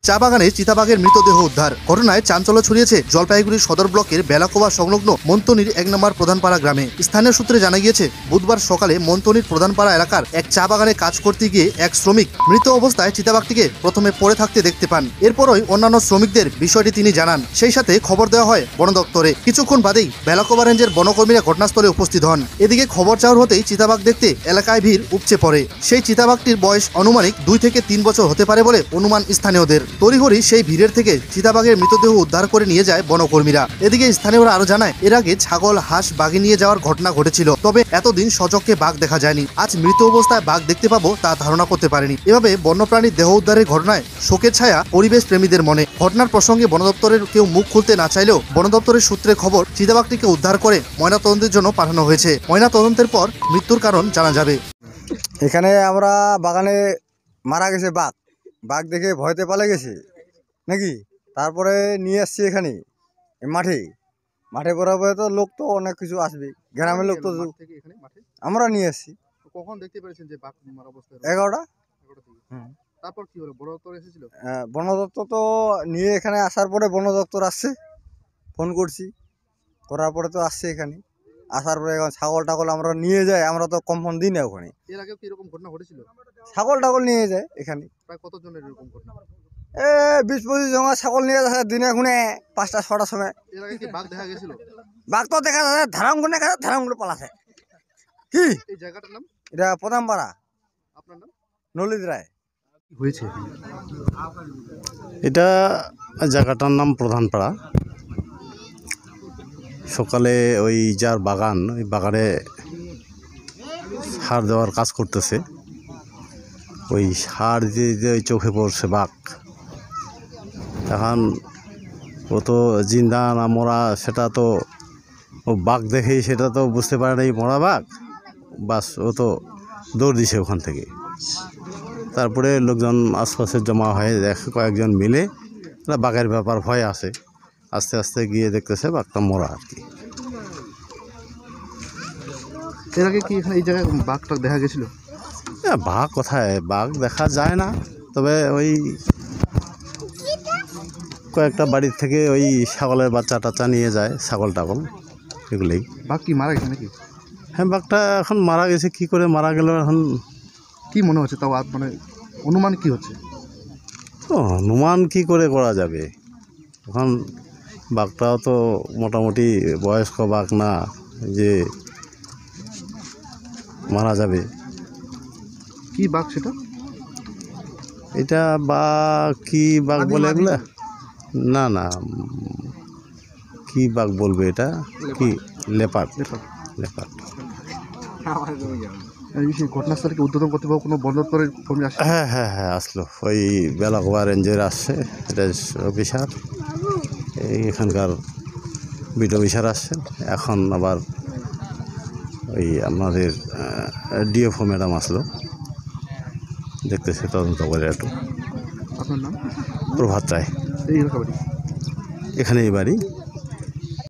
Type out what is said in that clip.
চা বাগানে চিতাবাঘের মৃতদেহ উদ্ধার। ঘটনায় চাঞ্চল্য ছড়িয়েছে জলপাইগুড়ি সদর ব্লকের বেলাকোবা সংলগ্ন মন্তনির ১ নম্বর প্রধানপাড়া গ্রামে। স্থানীয় সূত্রে জানা গিয়েছে, বুধবার সকালে মন্তনির প্রধানপাড়া এলাকার এক চা বাগানে কাজ করতে গিয়ে এক শ্রমিক মৃত অবস্থায় চিতাবাঘটিকে প্রথমে পড়ে থাকতে দেখতে পান। এরপরই অন্যান্য শ্রমিকদের বিষয়টি তিনি জানান। সেই সাথে খবর দেওয়া হয় বন দপ্তরে। কিছুক্ষণ বাদেই বেলাকোবা রেঞ্জের বনকর্মীরা ঘটনাস্থলে উপস্থিত হন। এদিকে খবর চাউর হতেই চিতাবাঘ দেখতে এলাকায় ভিড় উপচে পড়ে। সেই চিতাবাঘটির বয়স আনুমানিক 2 থেকে 3 বছর হতে পারে বলে অনুমান স্থানীয়দের। তড়িঘড়ি সেই ভিড়ের থেকে চিতাবাঘের মৃতদেহ উদ্ধার করে নিয়ে যায় বনকর্মীরা। এদিকে স্থানীয়রা আরো জানায়, এর আগে ছাগল, হাঁস বাঘে নিয়ে যাওয়ার ঘটনা ঘটেছিল, তবে এতদিন সচক্ষে বাঘ দেখা যায়নি। আজ মৃত অবস্থায় বাঘ দেখতে পাবো তা ধারণা করতে পারেনি। এভাবে বন্যপ্রাণীর দেহ উদ্ধারের ঘটনায় শোকের ছায়া পরিবেশ প্রেমীদের মনে। ঘটনার প্রসঙ্গে বন দপ্তরের কেউ মুখ খুলতে না চাইলেও বন দপ্তরের সূত্রে খবর, চিতাবাঘটিকে উদ্ধার করে ময়নাতদন্তের জন্য পাঠানো হয়েছে। ময়নাতদন্তের পর মৃত্যুর কারণ জানা যাবে। এখানে আমরা বাগানে মারা গেছে বাঘ, বাঘ দেখে ভয়তে পালে গেছে নাকি, তারপরে নিয়ে আসছি এখানে মাঠে বরাবর। তো লোক তো অনেক কিছু আসবে, গ্রামের লোক তো আমরা নিয়ে আসছি। কখন দেখতে পেরেছেন যে বাঘ মারা অবস্থায়? 11টা। তারপর কি হলো? বন দপ্তর এসেছিল? বন দপ্তর তো নিয়ে এখানে আসার পরে বন দপ্তর আসছে, ফোন করছি, করার পরে তো আসছে এখানে। আসার পরে এখন ছাগল টাগল আমরা নিয়ে যাই, আমরা তো কম্পন দিই না ওখানে। এর আগেও কি এরকম ঘটনা ঘটেছিল? ছাগল টাগল নিয়ে যায় এখানে। প্রায় কতজনের এরকম ঘটনা? 20-25 জন ছাগল নিয়ে যায় দিনে খুনে 5টা-6টার সময়। এর আগে কি বাঘ দেখা গেছিল? বাঘ তো দেখা যাচ্ছে, ধারাম করে পালাছে। কি এই জায়গাটার নাম? এটা প্রধানপাড়া। আপনার নাম? নলিত রায়। কি হয়েছে? এটা জায়গাটার নাম প্রধানপাড়া। সকালে ওই যার বাগান, ওই বাগানে সার দেওয়ার কাজ করতেছে, ওই সার দিয়ে ওই চোখে পড়ছে বাঘ। এখন ও তো জিন্দা না মরা সেটা তো ও বাঘ দেখেই সেটা তো বুঝতে পারে না এই মরা বাঘ। বাস ও তো দৌড় দিছে ওখান থেকে। তারপরে লোকজন আশপাশে জমা হয়ে দেখে, কয়েকজন মিলে বাঘের ব্যাপার ভয় আছে, আস্তে আস্তে গিয়ে দেখতেছে বাঘটা মরা আর কি। এর আগে কি এখানে এই জায়গায় বাঘটা দেখা গেছিল? বাঘ কোথায়, বাঘ দেখা যায় না, তবে ওই কয়েকটা বাড়ির থেকে ওই ছাগলের বাচ্চা টাচ্চা নিয়ে যায়, ছাগল টাগল এগুলোই। বাঘ কি মারা গেছে নাকি? হ্যাঁ, বাঘটা এখন মারা গেছে। কি করে মারা গেল এখন কি মনে হচ্ছে? তাও মানে অনুমান কি হচ্ছে? অনুমান কি করে করা যাবে? এখন বাঘটাও তো মোটামুটি বয়স্ক বাঘ না যে মারা যাবে। কি বাঘ সেটা? এটা বাঘ, কি বাঘ বলে এগুলা? না না, কি বাঘ বলবে এটা? কি লেপার্ড। ঘটনাস্থলকে উদ্বোধন করতে পারবো কোনো বন দপ্তরের কর্মী আসে? হ্যাঁ আসলো, ওই বেলাকোবা রেঞ্জের আসছে রেঞ্জ অফিসার, এখানকার বিট অফিসার আসছেন। এখন আবার ওই আমাদের ডিএফও ম্যাডাম আসলো, দেখতেছে, তদন্ত করে একটু। আপনার নাম? প্রভাত রায়। এই এলাকা বাড়ি? এখানেই বাড়ি।